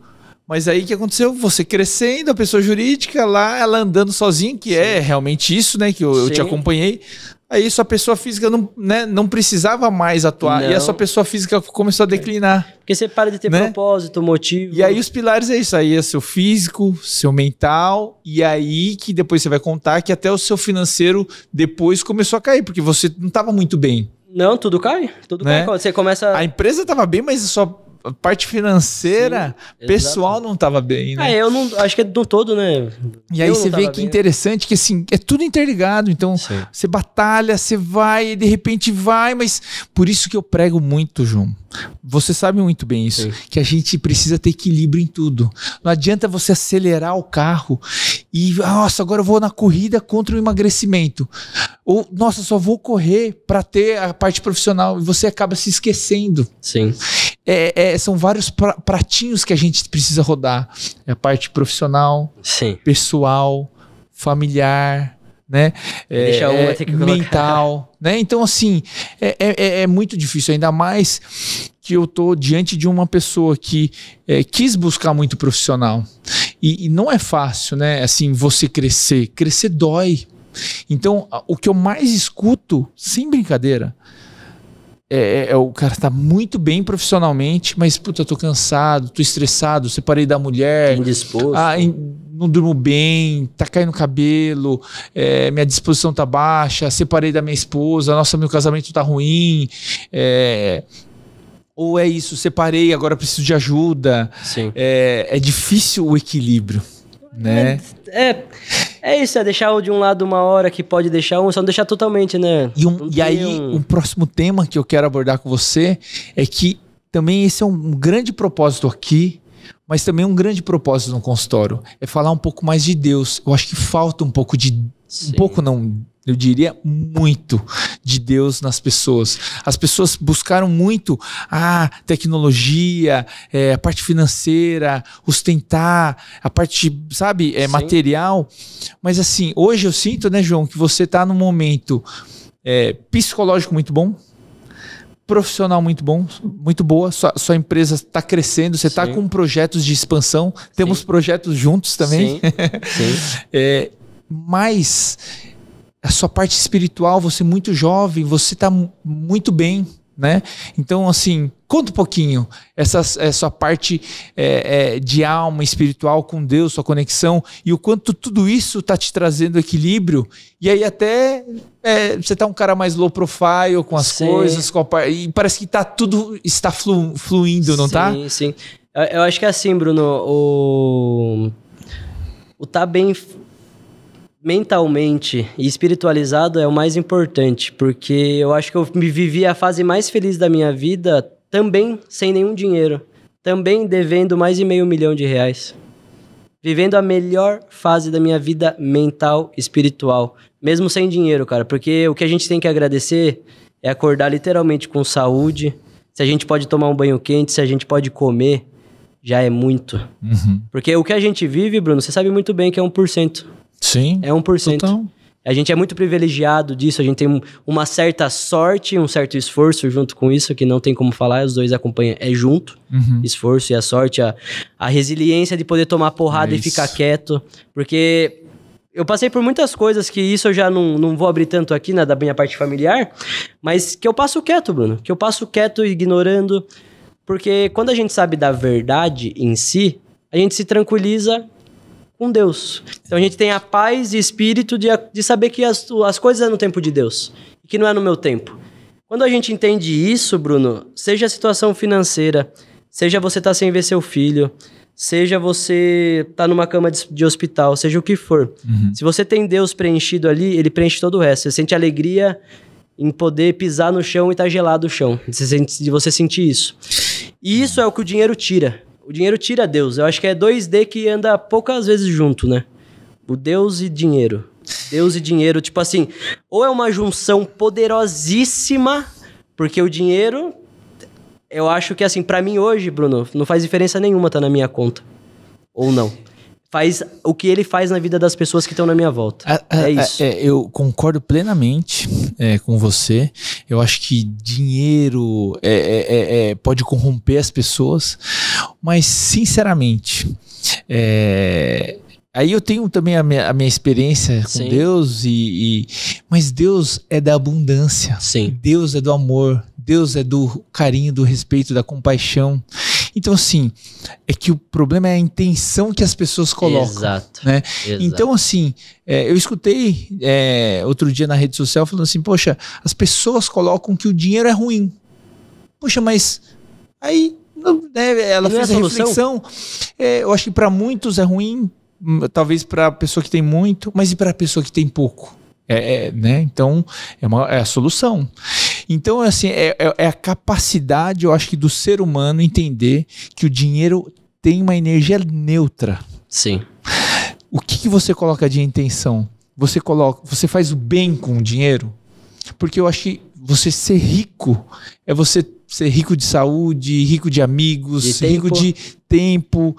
Mas aí o que aconteceu? Você crescendo, a pessoa jurídica lá, ela andando sozinha, que é realmente isso, né? Que eu te acompanhei. Aí sua pessoa física não precisava mais atuar. Não. E a sua pessoa física começou a declinar. Porque você para de ter propósito, motivo. E aí os pilares é isso. Aí é seu físico, seu mental. E aí que depois você vai contar que até o seu financeiro depois começou a cair. Porque você não estava muito bem. Não, tudo cai. Tudo cai. Você começa... A empresa estava bem, mas só... A parte financeira, pessoal não estava bem, né? Eu não acho que é do todo, né? E aí você vê que interessante que assim, é tudo interligado. Então, você batalha, você vai, e de repente vai, mas por isso que eu prego muito, João. Você sabe muito bem isso, que a gente precisa ter equilíbrio em tudo. Não adianta você acelerar o carro e, nossa, agora eu vou na corrida contra o emagrecimento. Ou, nossa, só vou correr para ter a parte profissional e você acaba se esquecendo. Sim. São vários pratinhos que a gente precisa rodar. É a parte profissional, pessoal, familiar, né? Deixa uma ter que mental, né? Então, assim, é muito difícil, ainda mais que eu tô diante de uma pessoa que quis buscar muito profissional. E não é fácil, né? Assim, você crescer. Crescer dói. Então, o que eu mais escuto, sem brincadeira, o cara tá muito bem profissionalmente, mas puta, eu tô cansado, tô estressado, separei da mulher, indisposto, não durmo bem, tá caindo cabelo, minha disposição tá baixa, separei da minha esposa, nossa, meu casamento tá ruim, ou é isso, separei, agora preciso de ajuda. Sim. É difícil o equilíbrio, né? É isso, deixar de um lado uma hora que pode deixar só não deixar totalmente, né? E aí, um próximo tema que eu quero abordar com você é que também esse é um grande propósito aqui, mas também um grande propósito no consultório. É falar um pouco mais de Deus. Eu acho que falta um pouco de... Um pouco não... Eu diria muito de Deus nas pessoas. As pessoas buscaram muito a tecnologia, a parte financeira, ostentar, a parte, sabe, material. Mas assim, hoje eu sinto, né, João, que você está num momento psicológico muito bom, profissional muito bom, muito boa, sua empresa está crescendo, você está com projetos de expansão, temos projetos juntos também. Sim. Mas... a sua parte espiritual, você é muito jovem, você está muito bem, né? Então, assim, conta um pouquinho essa sua parte de alma espiritual com Deus, sua conexão, e o quanto tudo isso está te trazendo equilíbrio. E aí até você tá um cara mais low profile com as coisas, e parece que tudo está fluindo, não tá? Sim. Eu acho que é assim, Bruno, o tá bem... mentalmente e espiritualizado é o mais importante, porque eu acho que eu me vivi a fase mais feliz da minha vida também sem nenhum dinheiro, também devendo mais de R$500 milhão, vivendo a melhor fase da minha vida mental e espiritual, mesmo sem dinheiro, cara, porque o que a gente tem que agradecer é acordar literalmente com saúde, se a gente pode tomar um banho quente, se a gente pode comer, já é muito. Porque o que a gente vive, Bruno, você sabe muito bem que é 1%. Sim. É 1%. Total. A gente é muito privilegiado disso, a gente tem uma certa sorte, um certo esforço junto com isso, que não tem como falar, os dois acompanham, junto, esforço e a sorte, a resiliência de poder tomar porrada e ficar quieto, porque eu passei por muitas coisas que isso eu já não vou abrir tanto aqui, da minha parte familiar, mas que eu passo quieto, Bruno, que eu passo quieto ignorando, porque quando a gente sabe da verdade em si, a gente se tranquiliza com Deus. Então a gente tem a paz e espírito de saber que as coisas é no tempo de Deus e que não é no meu tempo. Quando a gente entende isso, Bruno, seja a situação financeira, Seja você tá sem ver seu filho, seja você tá numa cama de hospital, seja o que for. Se você tem Deus preenchido ali, ele preenche todo o resto. Você sente alegria em poder pisar no chão e tá gelado o chão. De você sentir isso. E isso é o que o dinheiro tira. O dinheiro tira Deus. Eu acho que é 2D que anda poucas vezes junto, né? O Deus e dinheiro. Deus e dinheiro, tipo assim, ou é uma junção poderosíssima, porque o dinheiro, eu acho que assim, pra mim hoje, Bruno, não faz diferença nenhuma tá na minha conta. Ou não. Faz o que ele faz na vida das pessoas que estão na minha volta. É isso. Eu concordo plenamente com você. Eu acho que dinheiro pode corromper as pessoas, mas sinceramente, aí eu tenho também a minha experiência com Deus, mas Deus é da abundância. Sim. Deus é do amor. Deus é do carinho, do respeito, da compaixão. Então, assim, é que o problema é a intenção que as pessoas colocam. Exato. Né? Exato. Então, assim, eu escutei outro dia na rede social falando assim, poxa, as pessoas colocam que o dinheiro é ruim. Poxa, mas aí ela fez a reflexão. Eu acho que para muitos é ruim, talvez para a pessoa que tem muito, mas e para a pessoa que tem pouco? Né? Então, é a solução. Então, assim, é a capacidade, eu acho que do ser humano entender que o dinheiro tem uma energia neutra. Sim. O que você coloca de intenção? Você faz o bem com o dinheiro? Porque eu acho que você ser rico é você ser rico de saúde, rico de amigos, rico de tempo.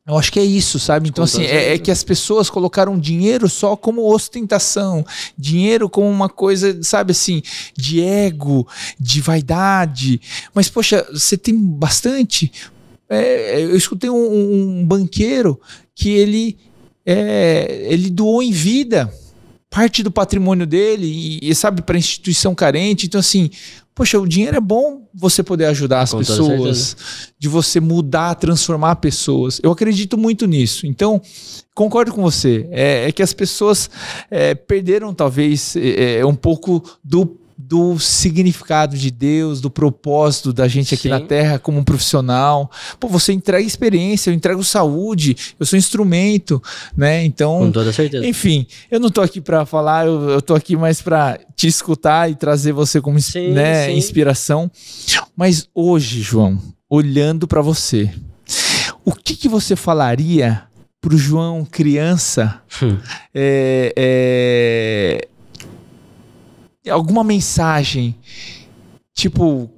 Eu acho que é isso, sabe? Então, assim, é que as pessoas colocaram dinheiro só como ostentação, dinheiro como uma coisa, sabe, assim, de ego, de vaidade. Mas, poxa, você tem bastante. Eu escutei um banqueiro que ele doou em vida parte do patrimônio dele e sabe, para instituição carente. Então, assim, poxa, o dinheiro é bom você poder ajudar as pessoas, de você mudar, transformar pessoas. Eu acredito muito nisso. Então, concordo com você. É que as pessoas perderam, talvez, um pouco do significado de Deus, do propósito da gente aqui na Terra como um profissional. Pô, você entrega experiência, eu entrego saúde, eu sou instrumento, né? Então, com toda certeza. Enfim, eu não tô aqui para falar, eu tô aqui mais para te escutar e trazer você como inspiração. Mas hoje, João, olhando para você, o que você falaria pro João criança? Alguma mensagem, tipo,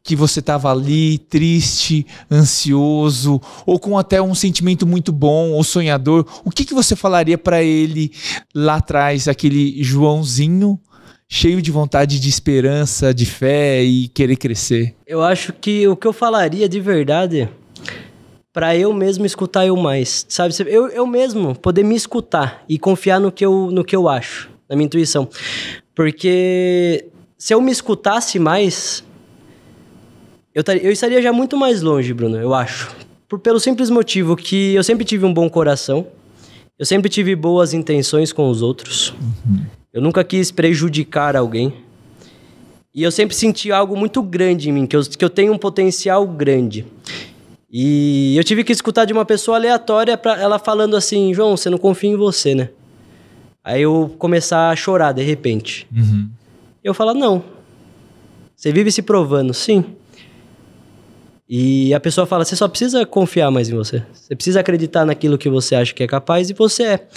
que você estava ali triste, ansioso, ou com até um sentimento muito bom, ou sonhador, o que você falaria para ele lá atrás, aquele Joãozinho cheio de vontade, de esperança, de fé e querer crescer? Eu acho que o que eu falaria de verdade, para eu mesmo escutar eu mais, sabe? Eu mesmo poder me escutar e confiar no que eu acho, na minha intuição. Porque se eu me escutasse mais, eu estaria já muito mais longe, Bruno, eu acho. Pelo simples motivo que eu sempre tive um bom coração, eu sempre tive boas intenções com os outros, eu nunca quis prejudicar alguém, e eu sempre senti algo muito grande em mim, que eu tenho um potencial grande. E eu tive que escutar de uma pessoa aleatória, ela falando assim, João, você não confia em você, né? Aí eu começar a chorar de repente. Eu falo, não. Você vive se provando, sim. E a pessoa fala, você só precisa confiar mais em você. Você precisa acreditar naquilo que você acha que é capaz e você é.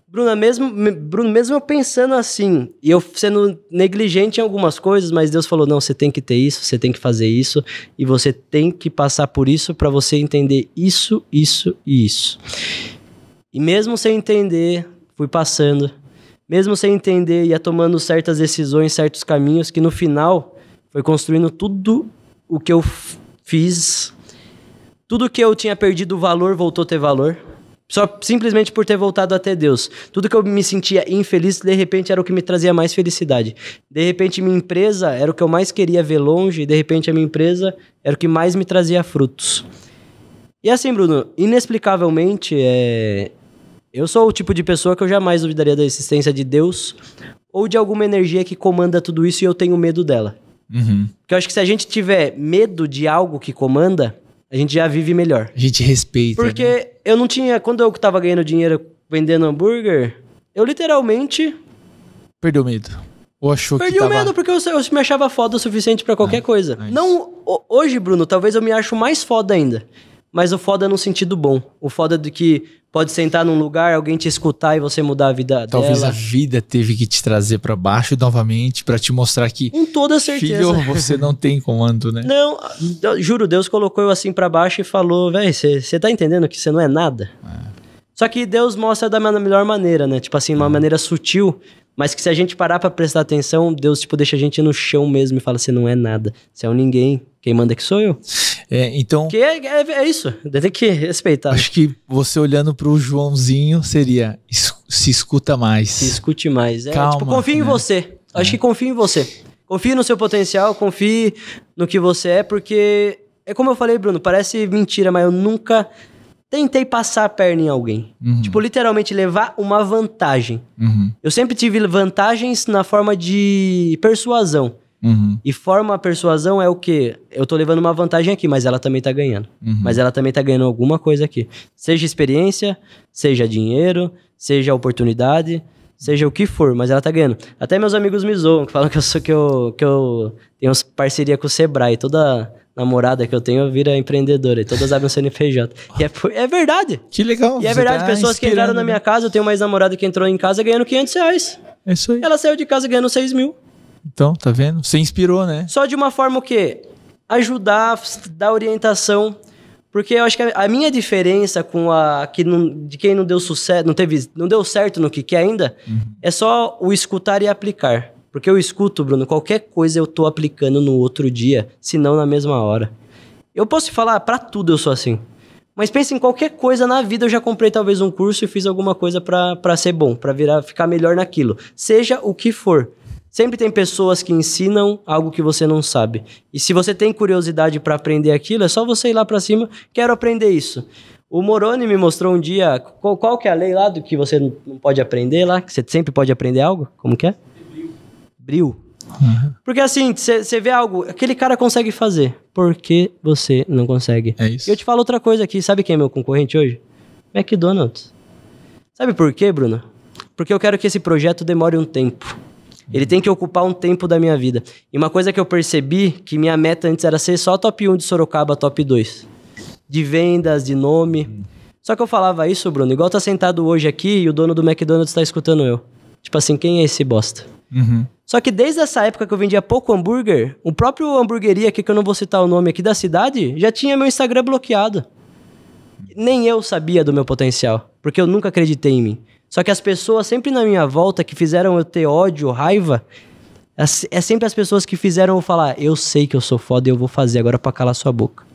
Bruno, mesmo eu pensando assim, e eu sendo negligente em algumas coisas, mas Deus falou, não, você tem que ter isso, você tem que fazer isso, e você tem que passar por isso para você entender isso, isso e isso. E mesmo sem entender, fui passando. Mesmo sem entender, ia tomando certas decisões, certos caminhos, que no final foi construindo tudo o que eu fiz. Tudo que eu tinha perdido valor, voltou a ter valor. Só simplesmente por ter voltado até Deus. Tudo que eu me sentia infeliz, de repente era o que me trazia mais felicidade. De repente minha empresa era o que eu mais queria ver longe, e de repente a minha empresa era o que mais me trazia frutos. E assim, Bruno, inexplicavelmente, eu sou o tipo de pessoa que eu jamais duvidaria da existência de Deus ou de alguma energia que comanda tudo isso e eu tenho medo dela. Porque eu acho que se a gente tiver medo de algo que comanda, a gente já vive melhor. A gente respeita. Porque eu não tinha... Quando eu tava ganhando dinheiro vendendo hambúrguer, eu literalmente... Perdeu medo. Ou achou Perdi que o medo, porque eu me achava foda o suficiente pra qualquer coisa. Não, hoje, Bruno, talvez eu me acho mais foda ainda. Mas o foda no sentido bom. O foda de que pode sentar num lugar, alguém te escutar e você mudar a vida Talvez dela. a vida teve que te trazer pra baixo novamente pra te mostrar que... Com toda certeza. Filho, você não tem comando, né? Não, juro, Deus colocou eu assim pra baixo e falou, velho, você tá entendendo que você não é nada? Só que Deus mostra da melhor maneira, né? Tipo assim, uma maneira sutil, mas que se a gente parar pra prestar atenção, Deus, tipo, deixa a gente no chão mesmo e fala, você não é nada, você é um ninguém, quem manda aqui sou eu. Então... Que é isso, tem que respeitar. Acho que você olhando pro Joãozinho seria, se escuta mais. Se escute mais. Calma, tipo, confie em você. Acho que confie em você. Confie no seu potencial, confie no que você é, porque... É como eu falei, Bruno, parece mentira, mas eu nunca... Tentei passar a perna em alguém. Tipo, literalmente levar uma vantagem. Eu sempre tive vantagens na forma de persuasão. E forma a persuasão é o quê? Eu tô levando uma vantagem aqui, mas ela também tá ganhando. Mas ela também tá ganhando alguma coisa aqui. Seja experiência, seja dinheiro, seja oportunidade, seja o que for, mas ela tá ganhando. Até meus amigos me zoam, que falam que eu tenho parceria com o Sebrae. Toda... namorada que eu tenho vira empreendedora e todas abrem um CNPJ. E é verdade. Que legal. E é verdade, pessoas que entraram na minha casa, eu tenho uma ex-namorada que entrou em casa ganhando R$500. É isso aí. Ela saiu de casa ganhando 6 mil. Então, tá vendo? Você inspirou, né? Só de uma forma o quê? Ajudar, dar orientação. Porque eu acho que a minha diferença com de quem não deu sucesso, não deu certo no que quer ainda, é só o escutar e aplicar. Porque eu escuto, Bruno, qualquer coisa eu tô aplicando no outro dia, se não na mesma hora. Eu posso te falar, pra tudo eu sou assim. Mas pense em qualquer coisa na vida, eu já comprei talvez um curso e fiz alguma coisa pra ser bom, pra ficar melhor naquilo. Seja o que for. Sempre tem pessoas que ensinam algo que você não sabe. E se você tem curiosidade pra aprender aquilo, é só você ir lá pra cima, quero aprender isso. O Moroni me mostrou um dia, qual que é a lei lá do que você não pode aprender lá, que você sempre pode aprender algo? Como que é? Bril. Porque assim, você vê algo, aquele cara consegue fazer, por que você não consegue? É isso. E eu te falo outra coisa aqui, sabe quem é meu concorrente hoje? McDonald's. Sabe por quê, Bruno? Porque eu quero que esse projeto demore um tempo. Ele tem que ocupar um tempo da minha vida. E uma coisa que eu percebi, que minha meta antes era ser só top 1 de Sorocaba, top 2. De vendas, de nome. Só que eu falava isso, Bruno, igual tá sentado hoje aqui e o dono do McDonald's tá escutando eu. Tipo assim, quem é esse bosta? Só que desde essa época que eu vendia pouco hambúrguer, o próprio hamburgueria aqui, que eu não vou citar o nome aqui da cidade, já tinha meu Instagram bloqueado. Nem eu sabia do meu potencial, porque eu nunca acreditei em mim. Só que as pessoas sempre na minha volta que fizeram eu ter ódio, raiva, é sempre as pessoas que fizeram eu falar, eu sei que eu sou foda e eu vou fazer agora pra calar sua boca.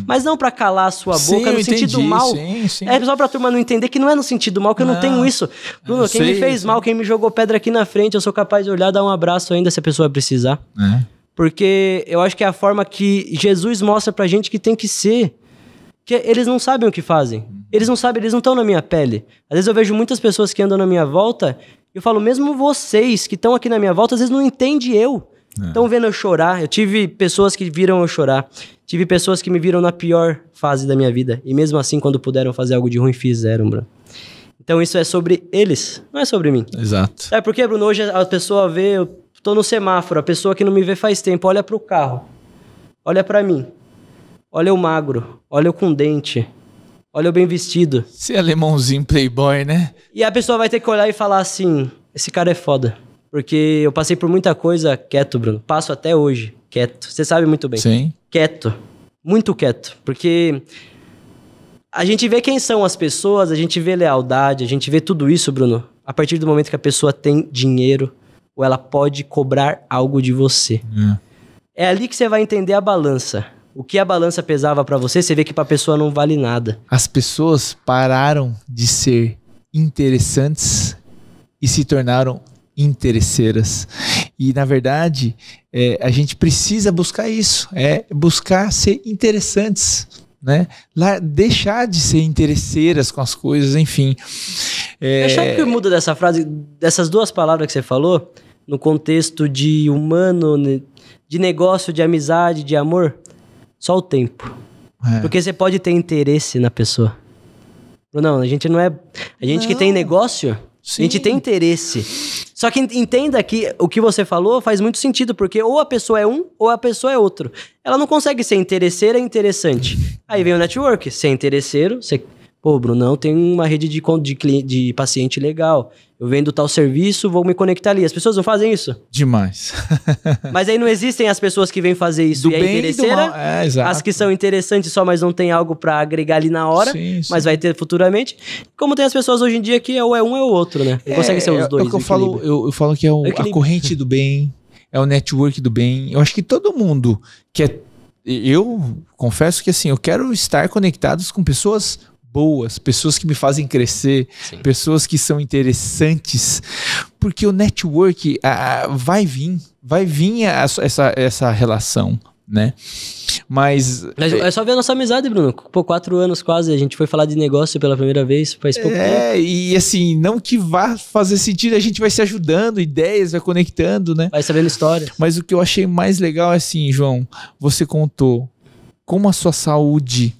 Mas não pra calar a sua boca no sentido mal. Sim. É só pra turma não entender que não é no sentido mal, que eu não tenho isso. Bruno, quem me fez mal, quem me jogou pedra aqui na frente, eu sou capaz de olhar, dar um abraço ainda se a pessoa precisar. Porque eu acho que é a forma que Jesus mostra pra gente que tem que ser. Que eles não sabem o que fazem. Eles não sabem, eles não estão na minha pele. Às vezes eu vejo muitas pessoas que andam na minha volta e eu falo, mesmo vocês que estão aqui na minha volta, às vezes não entendem eu. Estão vendo eu chorar. Eu tive pessoas que viram eu chorar. Tive pessoas que me viram na pior fase da minha vida. E mesmo assim, quando puderam fazer algo de ruim, fizeram, Bruno. Então isso é sobre eles, não é sobre mim. Exato. Sabe por quê, Bruno? Hoje a pessoa vê, eu tô no semáforo, a pessoa que não me vê faz tempo, olha pro carro, olha pra mim, olha o magro, olha o com dente, olha o bem vestido. Você é alemãozinho playboy, né? E a pessoa vai ter que olhar e falar assim, esse cara é foda. Porque eu passei por muita coisa quieto, Bruno. Passo até hoje quieto. Você sabe muito bem. Sim. Quieto. Muito quieto. Porque a gente vê quem são as pessoas, a gente vê lealdade, a gente vê tudo isso, Bruno, a partir do momento que a pessoa tem dinheiro ou ela pode cobrar algo de você. É ali que você vai entender a balança. O que a balança pesava pra você, você vê que pra pessoa não vale nada. As pessoas pararam de ser interessantes e se tornaram interesseiras. E, na verdade, a gente precisa buscar isso. Buscar ser interessantes, né? Deixar de ser interesseiras com as coisas, enfim. Sabe o que muda dessa frase, dessas duas palavras que você falou, no contexto de humano, de negócio, de amizade, de amor? Só o tempo. Porque você pode ter interesse na pessoa. Não, a gente não é... A gente que tem negócio, sim, a gente tem interesse. Só que entenda que o que você falou faz muito sentido, porque ou a pessoa é um, ou a pessoa é outro. Ela não consegue ser interesseira e interessante. Aí vem o network. Você é interesseiro, você... Pô, Brunão tem uma rede de paciente legal. Eu vendo tal serviço, vou me conectar ali. As pessoas não fazem isso? Demais. Mas aí não existem as pessoas que vêm fazer isso e é interesseira. Exato. As que são interessantes só, mas não tem algo pra agregar ali na hora. Sim. Mas vai ter futuramente. Como tem as pessoas hoje em dia que ou é um ou outro, né? Não consegue ser os dois. É o que eu falo, eu falo que é a corrente do bem, é o network do bem. Eu acho que todo mundo quer... Eu confesso que assim, eu quero estar conectados com pessoas boas, pessoas que me fazem crescer, sim, pessoas que são interessantes, porque o network vai vir essa relação, né? Mas é só ver a nossa amizade, Bruno. Pô, 4 anos quase, a gente foi falar de negócio pela primeira vez, faz pouco tempo. E assim, não que vá fazer sentido, a gente vai se ajudando, ideias, vai conectando, né? Vai sabendo histórias. Mas o que eu achei mais legal é assim, João, você contou como a sua saúde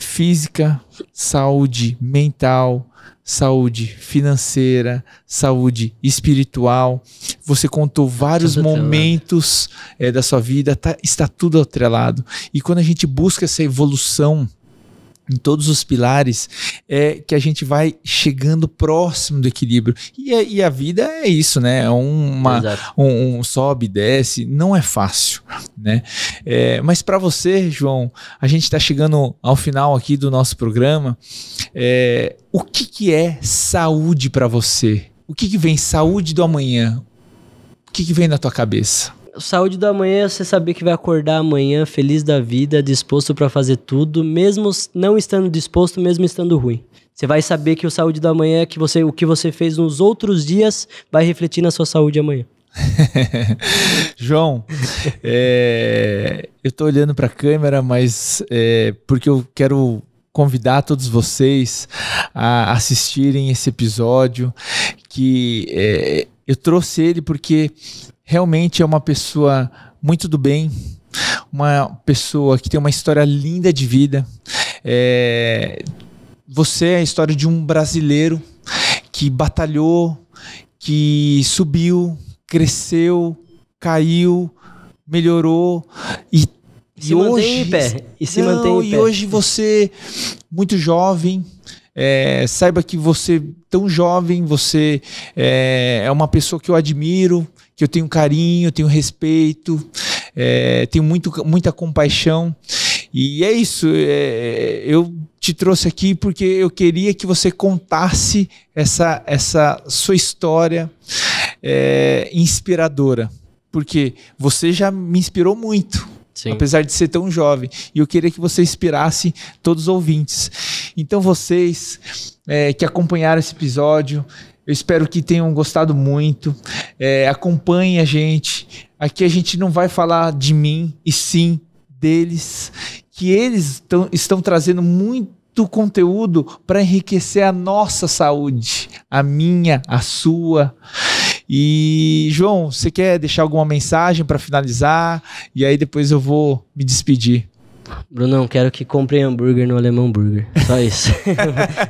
física, saúde mental, saúde financeira, saúde espiritual. Você contou vários momentos da sua vida, está tudo atrelado. E quando a gente busca essa evolução em todos os pilares, é que a gente vai chegando próximo do equilíbrio. E a vida é isso, né? É um sobe e desce, não é fácil, né? Mas para você, João, a gente está chegando ao final aqui do nosso programa. O que é saúde para você? O que vem saúde do amanhã? O que vem na tua cabeça? Saúde do amanhã é você saber que vai acordar amanhã feliz da vida, disposto para fazer tudo, mesmo não estando disposto, mesmo estando ruim. Você vai saber que o saúde do amanhã é que o que você fez nos outros dias vai refletir na sua saúde amanhã. João, eu tô olhando para a câmera, mas porque eu quero convidar todos vocês a assistirem esse episódio, que eu trouxe ele porque realmente é uma pessoa muito do bem, uma pessoa que tem uma história linda de vida. Você é a história de um brasileiro que batalhou, que subiu, cresceu, caiu, melhorou e se mantém em pé. E hoje você, muito jovem, saiba que você, tão jovem, você é uma pessoa que eu admiro, que eu tenho carinho, tenho respeito, tenho muita compaixão. E é isso, eu te trouxe aqui porque eu queria que você contasse essa sua história inspiradora, porque você já me inspirou muito. Sim. Apesar de ser tão jovem. E eu queria que você inspirasse todos os ouvintes. Então vocês que acompanharam esse episódio, eu espero que tenham gostado muito. Acompanhem a gente. Aqui a gente não vai falar de mim, e sim deles. Que eles estão trazendo muito conteúdo para enriquecer a nossa saúde. A minha, a sua. E, João, você quer deixar alguma mensagem para finalizar? E aí depois eu vou me despedir. Brunão, quero que comprem hambúrguer no Alemão Burger. Só isso.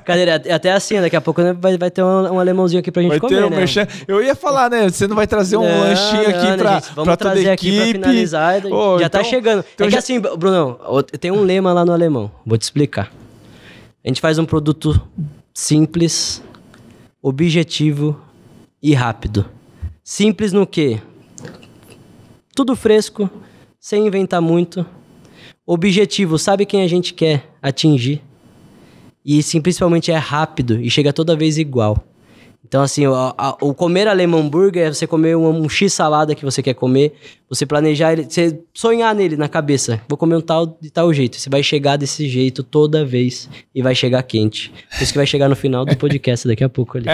Cadê? Até assim, daqui a pouco vai ter um alemãozinho aqui pra gente comer, né? Eu ia falar, né? Você não vai trazer um lanchinho aqui pra toda a equipe? Vamos trazer aqui pra finalizar. Já tá chegando. Então que assim, Brunão, tem um lema lá no Alemão. Vou te explicar. A gente faz um produto simples, objetivo e rápido. Simples no quê? Tudo fresco, sem inventar muito. Objetivo, sabe quem a gente quer atingir. E sim, principalmente é rápido e chega toda vez igual. Então, assim, o comer alemão burger é você comer um X-salada que você quer comer, você planejar ele, você sonhar nele na cabeça. Vou comer de tal jeito. Você vai chegar desse jeito toda vez e vai chegar quente. Por isso que vai chegar no final do podcast daqui a pouco ali.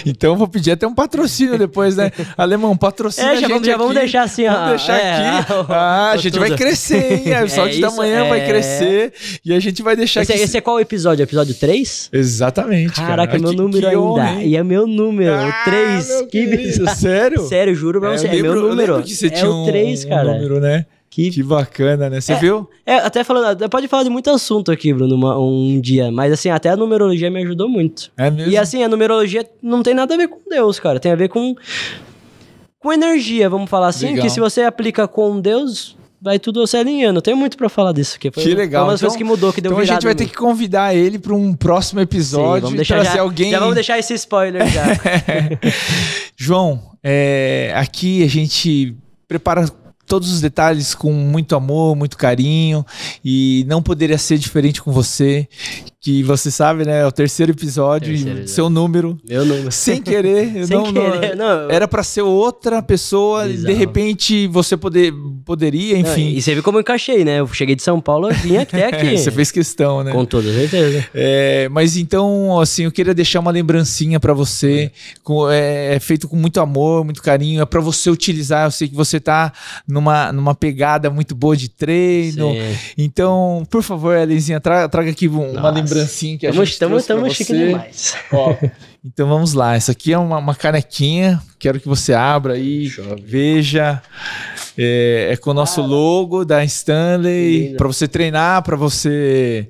Então, eu vou pedir até um patrocínio depois, né? Alemão, patrocina a gente já vamos deixar assim, ó. Vamos deixar aqui. A gente vai crescer, hein? O Saúde da Manhã vai crescer e a gente vai deixar aqui. Esse é qual episódio? Episódio 3? Exatamente, Caraca, meu número ainda. E é meu número, o 3. Que bizarro. Sério? Sério, juro pra você. É meu número. Eu lembro que você tinha o 3, cara. número, né? Que bacana, né? Você viu? Até falando, pode falar de muito assunto aqui, Bruno, um dia. Mas assim, até a numerologia me ajudou muito. É mesmo? E assim, a numerologia não tem nada a ver com Deus, cara. Tem a ver com energia, vamos falar assim. Legal. Que se você aplica com Deus, vai tudo se alinhando. Tem muito pra falar disso aqui. Que legal. Foi uma das coisas que mudou, que deu então a gente vai ter que convidar ele para um próximo episódio. Sim, vamos deixar já vamos deixar esse spoiler já. João, aqui a gente prepara todos os detalhes com muito amor, muito carinho, e não poderia ser diferente com você, que você sabe, né? É o terceiro episódio, seu número. Meu número. Sem querer. Não, era para ser outra pessoa, bizarro. De repente você poderia, enfim. E você viu como eu encaixei, né? Eu cheguei de São Paulo, eu vim até aqui. Você fez questão, né? Com toda certeza. Mas então, assim, eu queria deixar uma lembrancinha para você, é feito com muito amor, muito carinho, é para você utilizar. Eu sei que você tá numa pegada muito boa de treino. Sim. Então, por favor, Elenzinha, traga aqui uma lembrancinha que a gente trouxe pra você. Chique demais. Ó, então vamos lá. Essa aqui é uma canequinha. Quero que você abra aí, veja. É com o nosso logo da Stanley, para você treinar, para você...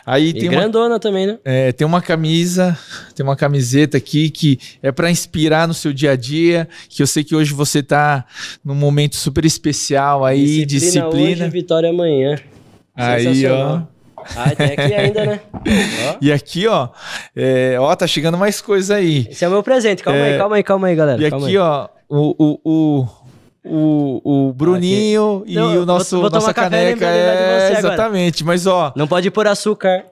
Aí tem grandona também, né? Tem uma camisa, tem uma camiseta aqui que é para inspirar no seu dia a dia, que eu sei que hoje você tá num momento super especial aí, disciplina. Hoje, vitória amanhã. Aí, ó. Tem aqui ainda, né? E aqui, ó, tá chegando mais coisa aí. Esse é o meu presente, calma aí, galera. E aqui, ó, o Bruninho e o nossa caneca exatamente, agora. Mas ó... Não pode pôr açúcar.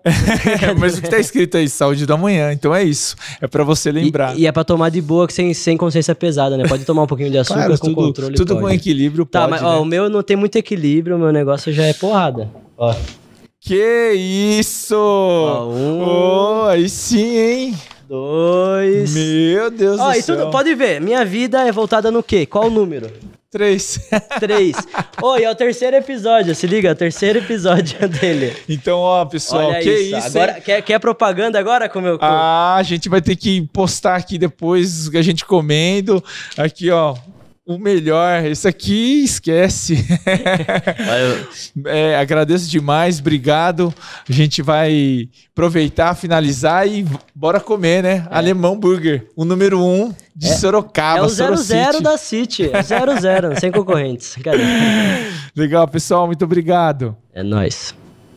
Mas o que tá escrito aí? Saúde da manhã, então é isso. É pra você lembrar. E é pra tomar de boa, sem consciência pesada, né? Pode tomar um pouquinho de açúcar, claro, com controle. Tudo com equilíbrio pode, mas né? O meu não tem muito equilíbrio, o meu negócio já é porrada. Ó. Que isso! Aí sim, hein? 2. Meu Deus do céu. Tudo, pode ver, minha vida é voltada no quê? Qual o número? 3. E é o terceiro episódio, se liga, é o terceiro episódio dele. Então, ó, pessoal, olha que isso. Agora, quer propaganda agora com o meu... A gente vai ter que postar aqui depois a gente comendo. Aqui, ó. O melhor, esse aqui esquece. Agradeço demais, obrigado. A gente vai aproveitar, finalizar e bora comer, né? Alemão Burger, o número 1 de Sorocaba. É o 00 da City, 00, sem concorrentes. Legal, pessoal, muito obrigado. É nóis.